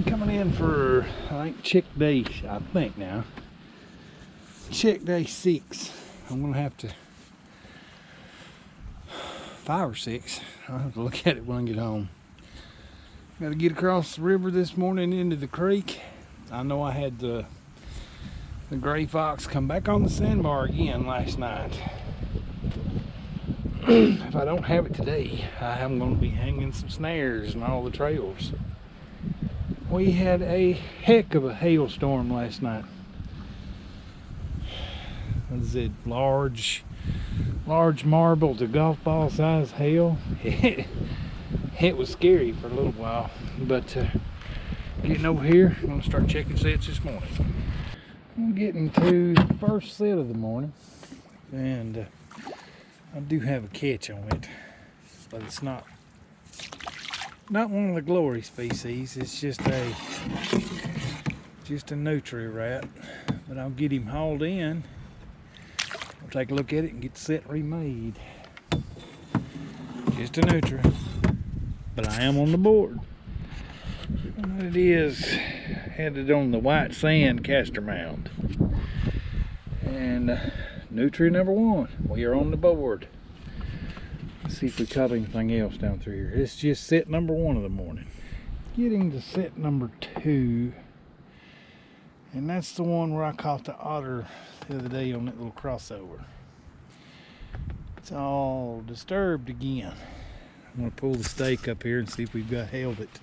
Coming in for, I think, check day, check day 6. I'm gonna have to, 5 or 6. I'll have to look at it when I get home. Got to get across the river this morning into the creek. I know I had the gray fox come back on the sandbar again last night. If I don't have it today, I am going to be hanging some snares on all the trails. We had a heck of a hailstorm last night. Was it large marble to golf ball size hail? It was scary for a little while, but getting over here, I'm going to start checking sets this morning. I'm getting to the first set of the morning, and I do have a catch on it, but it's not one of the glory species. It's just a nutria rat, but I'll get him hauled in. I'll take a look at it and get the set remade. Just a nutria, but I am on the board. And it is headed on the white sand caster mound, and nutria number 1. We are on the board. Let's see if we caught anything else down through here. It's just set number 1 of the morning. Getting to set number 2, and that's the one where I caught the otter the other day on that little crossover. It's all disturbed again. I'm going to pull the stake up here and see if we've held it.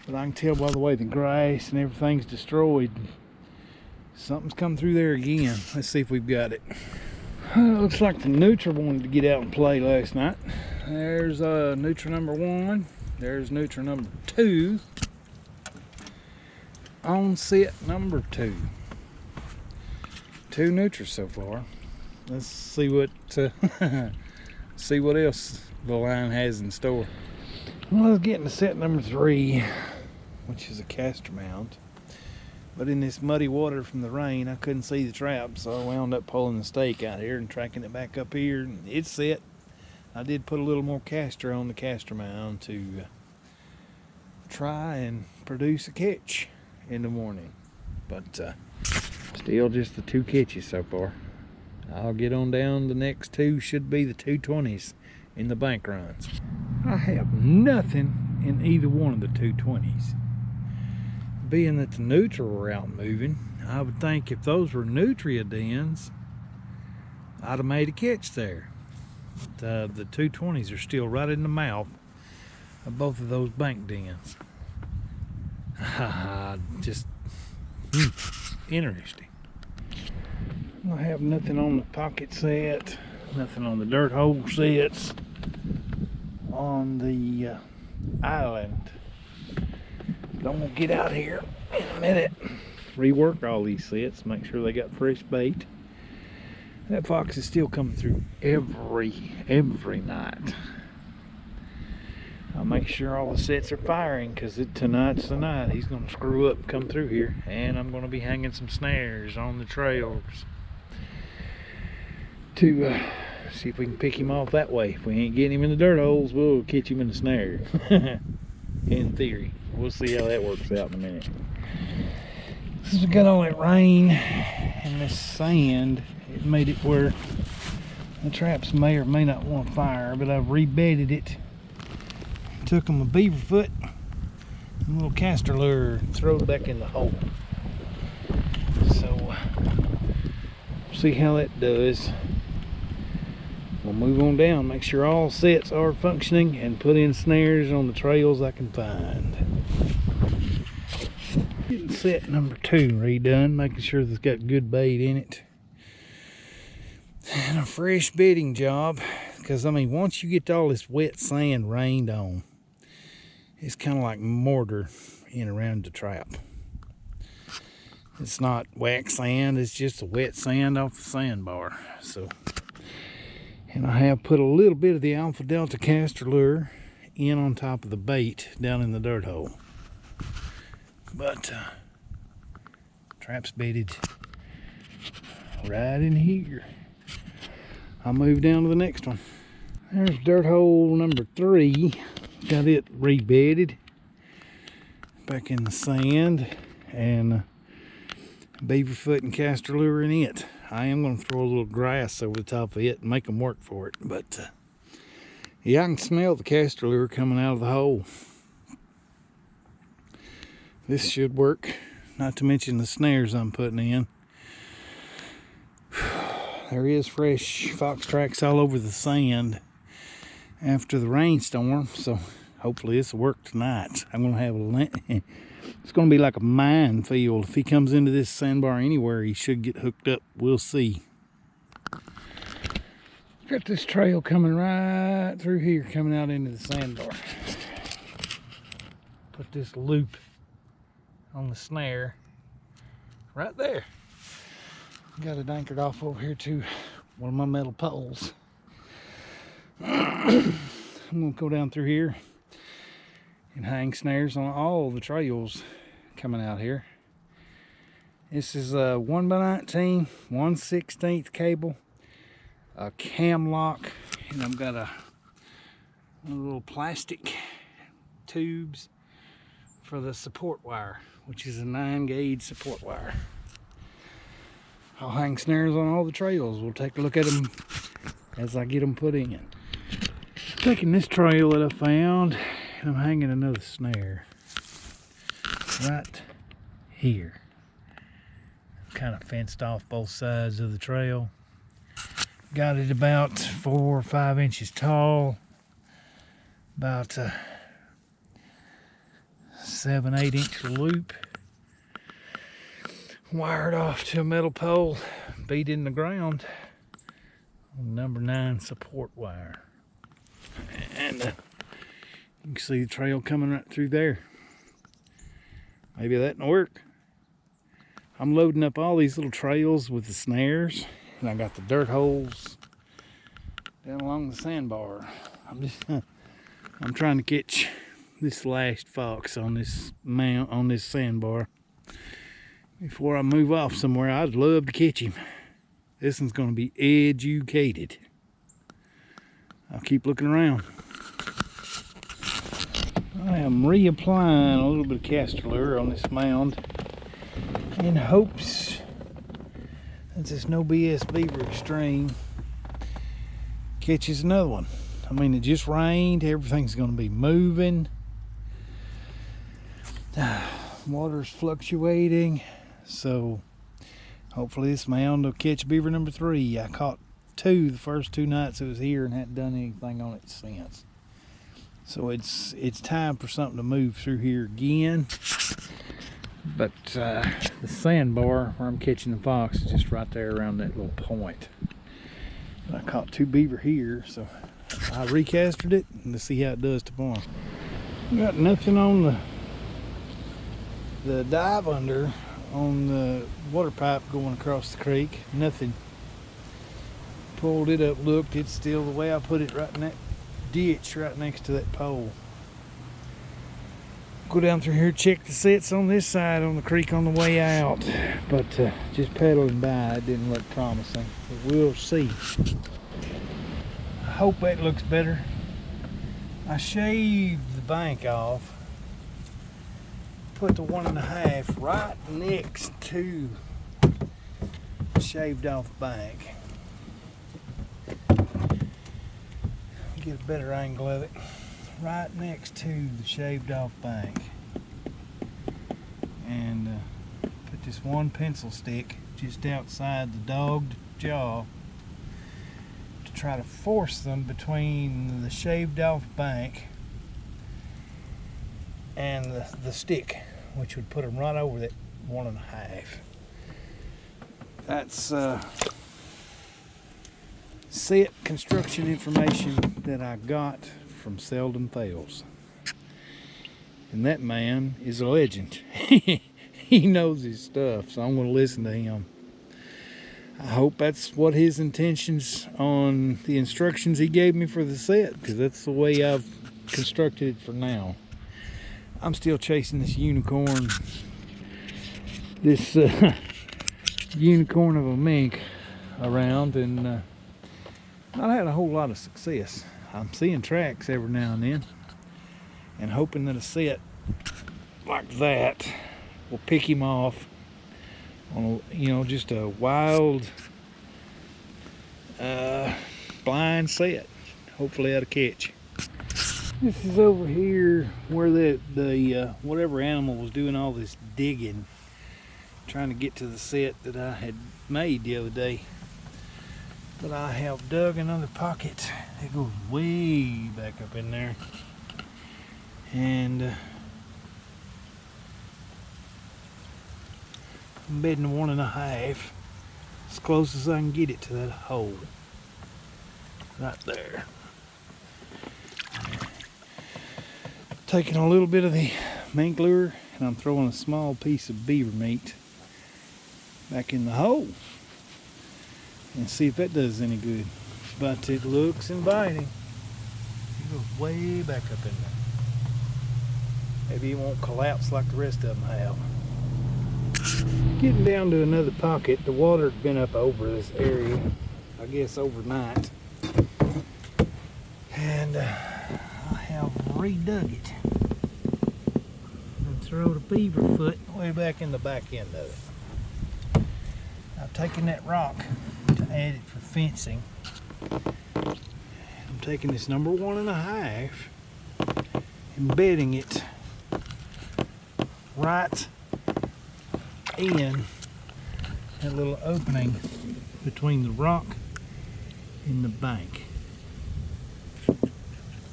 But I can tell by the way the grass and everything's destroyed. Something's come through there again. Let's see if we've got it. Looks like the nutria wanted to get out and play last night. There's nutria number 1. There's nutria number 2. On set number 2. 2 nutrias so far. Let's see what see what else the line has in store. Well, let's get into set number 3, which is a caster mound. But in this muddy water from the rain, I couldn't see the trap, so I wound up pulling the stake out here and tracking it back up here. It's set. I did put a little more caster on the caster mound to try and produce a catch in the morning. But still just the 2 catches so far. I'll get on down. The next 2 should be the 220s in the bank runs. I have nothing in either one of the 220s. Being that the nutria were out moving, I would think if those were nutria dens, I'd have made a catch there. But, the 220s are still right in the mouth of both of those bank dens. Just interesting. I have nothing on the pocket set, nothing on the dirt hole sets, on the island. But I'm gonna get out here in a minute, rework all these sets, make sure they got fresh bait. That fox is still coming through every night. I'll make sure all the sets are firing, because tonight's the night he's gonna screw up and come through here, and I'm gonna be hanging some snares on the trails to see if we can pick him off that way. If we ain't getting him in the dirt holes, we'll catch him in the snare. In theory. We'll see how that works out in a minute. Since we got all that rain and this sand, it made it where the traps may or may not want to fire, but I've rebedded it. Took them a beaver foot and a little caster lure and throw it back in the hole. So see how that does. We'll move on down, make sure all sets are functioning, and put in snares on the trails I can find. Getting set number 2 redone, making sure that it's got good bait in it. And a fresh bedding job, because I mean, once you get all this wet sand rained on, it's kind of like mortar in around the trap. It's not wax sand, it's just the wet sand off the sandbar. So, and I have put a little bit of the Alpha Delta caster lure in on top of the bait down in the dirt hole. But trap's baited right in here. I'll move down to the next one. There's dirt hole number 3. Got it rebedded. back in the sand and beaver foot and castor lure in it. I am going to throw a little grass over the top of it and make them work for it. But yeah, I can smell the castor lure coming out of the hole. This should work, not to mention the snares I'm putting in. There is fresh fox tracks all over the sand after the rainstorm, so hopefully this will work tonight. I'm going to have it's going to be like a minefield. If he comes into this sandbar anywhere, he should get hooked up. We'll see. Got this trail coming right through here, coming out into the sandbar. Put this loop on the snare right there. Got it anchored off over here to one of my metal poles. I'm going to go down through here and hang snares on all the trails coming out here. This is a 1x19, 1/16 cable, a cam lock, and I've got a little plastic tubes for the support wire, which is a 9-gauge support wire. I'll hang snares on all the trails. We'll take a look at them as I get them put in. Taking this trail that I found, and I'm hanging another snare right here. Kind of fenced off both sides of the trail. Got it about 4 or 5 inches tall, about a 7-8 inch loop. Wired off to a metal pole, beat in the ground on number 9 support wire. And you can see the trail coming right through there. Maybe that will work. I'm loading up all these little trails with the snares, and I got the dirt holes down along the sandbar. I'm trying to catch this last fox on this mount, on this sandbar. Before I move off somewhere, I'd love to catch him. This one's going to be educated. I'll keep looking around. I am reapplying a little bit of castor lure on this mound in hopes that this No BS Beaver Extreme catches another one. I mean, it just rained. Everything's going to be moving. Water's fluctuating. So hopefully this mound will catch beaver number 3. I caught 2 the first 2 nights it was here and hadn't done anything on it since. So it's time for something to move through here again. But the sandbar where I'm catching the fox is just right there around that little point. But I caught 2 beaver here, so I recasted it and to see how it does tomorrow. Got nothing on the dive under on the water pipe going across the creek. Nothing. Pulled it up, looked, it's still the way I put it, right in that ditch right next to that pole. Go down through here, check the sets on this side on the creek on the way out, but just paddling by, it didn't look promising, but we'll see. I hope that looks better. I shaved the bank off, put the 1.5 right next to the shaved off bank. Get a better angle of it. Right next to the shaved off bank. And put this one pencil stick just outside the dogged jaw to try to force them between the shaved off bank and the stick, which would put them right over that 1.5. That's set construction information that I got from Seldom Fails. And that man is a legend. He knows his stuff, so I'm going to listen to him. I hope that's what his intentions on the instructions he gave me for the set, because that's the way I've constructed it for now. I'm still chasing this unicorn, unicorn of a mink around, and not had a whole lot of success. I'm seeing tracks every now and then and hoping that a set like that. We'll pick him off on a, just a wild blind set. Hopefully that'll catch. This is over here where the whatever animal was doing all this digging, trying to get to the set that I had made the other day. But I have dug another pocket. It goes way back up in there. And I'm bedding 1.5, as close as I can get it to that hole. Right there. Taking a little bit of the mink lure, and I'm throwing a small piece of beaver meat back in the hole and see if that does any good. But it looks inviting. It goes way back up in there. Maybe it won't collapse like the rest of them have. Getting down to another pocket. The water had been up over this area, I guess overnight. And I have redug it. And throw the beaver foot way back in the back end of it. I've taken that rock to add it for fencing. I'm taking this number 1.5 and bedding it right in that little opening between the rock and the bank.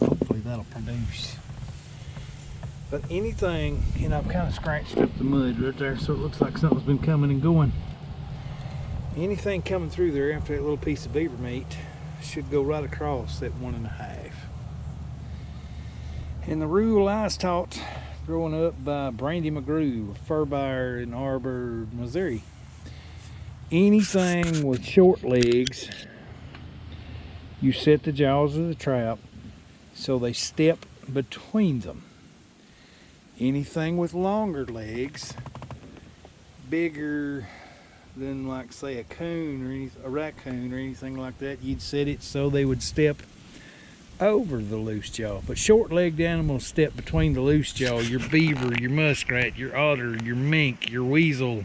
Hopefully that'll produce. But anything, I've kind of scratched up the mud right there, so it looks like something's been coming and going. Anything coming through there after that little piece of beaver meat should go right across that 1.5. And the rule I was taught growing up by Brandy McGrew, a fur buyer in Arbor, Missouri. Anything with short legs, you set the jaws of the trap so they step between them. Anything with longer legs, bigger than like say a coon or a raccoon or anything like that, you'd set it so they would step over the loose jaw. But short-legged animals step between the loose jaw. Your beaver, your muskrat, your otter, your mink, your weasel,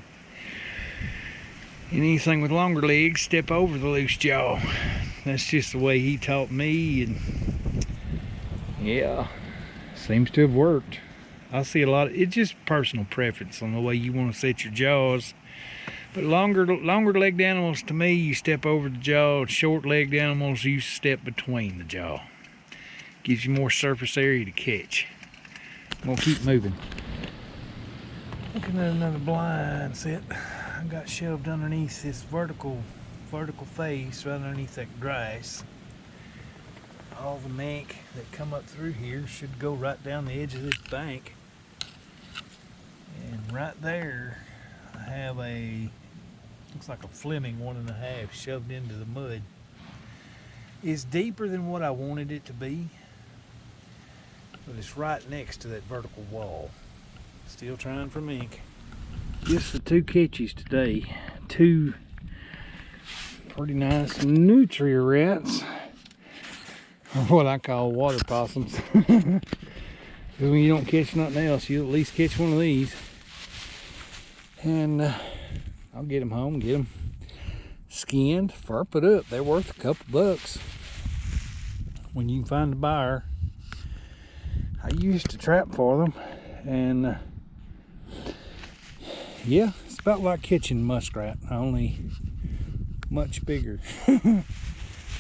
and anything with longer legs step over the loose jaw. That's just the way he taught me, and yeah, seems to have worked. I see a lot of it's just personal preference on the way you want to set your jaws. But longer legged animals, to me, you step over the jaw. Short legged animals, you step between the jaw. Gives you more surface area to catch. I'm gonna keep moving. Looking at another blind set. I got shoved underneath this vertical face right underneath that grass. All the mink that come up through here should go right down the edge of this bank. And right there, I have looks like a Fleming 1.5 shoved into the mud. It's deeper than what I wanted it to be, but it's right next to that vertical wall. Still trying for mink. Just the 2 catches today. 2 pretty nice nutria rats, or what I call water possums. Because when you don't catch nothing else, you'll at least catch one of these. And I'll get them home, get them skinned, fur put up. They're worth a couple bucks when you can find a buyer. I used to trap for them, and yeah, it's about like catching muskrat, only much bigger.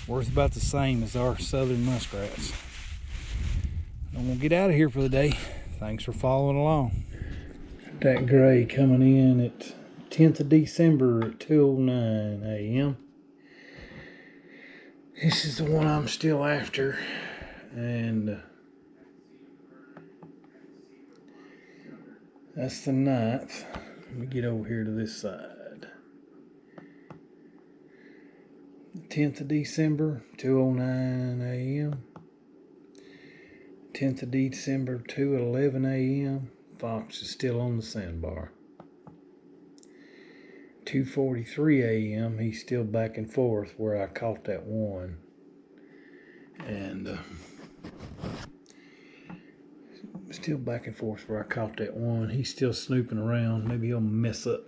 Worth about the same as our southern muskrats. I'm gonna get out of here for the day. Thanks for following along. That gray coming in at 10th of December at 2:09 a.m. This is the one I'm still after, and that's the 9th. Let me get over here to this side. 10th of December, 2:09 a.m. 10th of December, 2:11 a.m. Fox is still on the sandbar. 2:43 a.m. he's still back and forth where I caught that one. And still still back and forth where I caught that one. He's still snooping around. Maybe he'll mess up.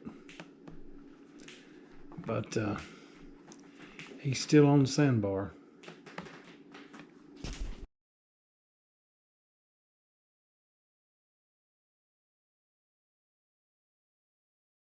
But he's still on the sandbar.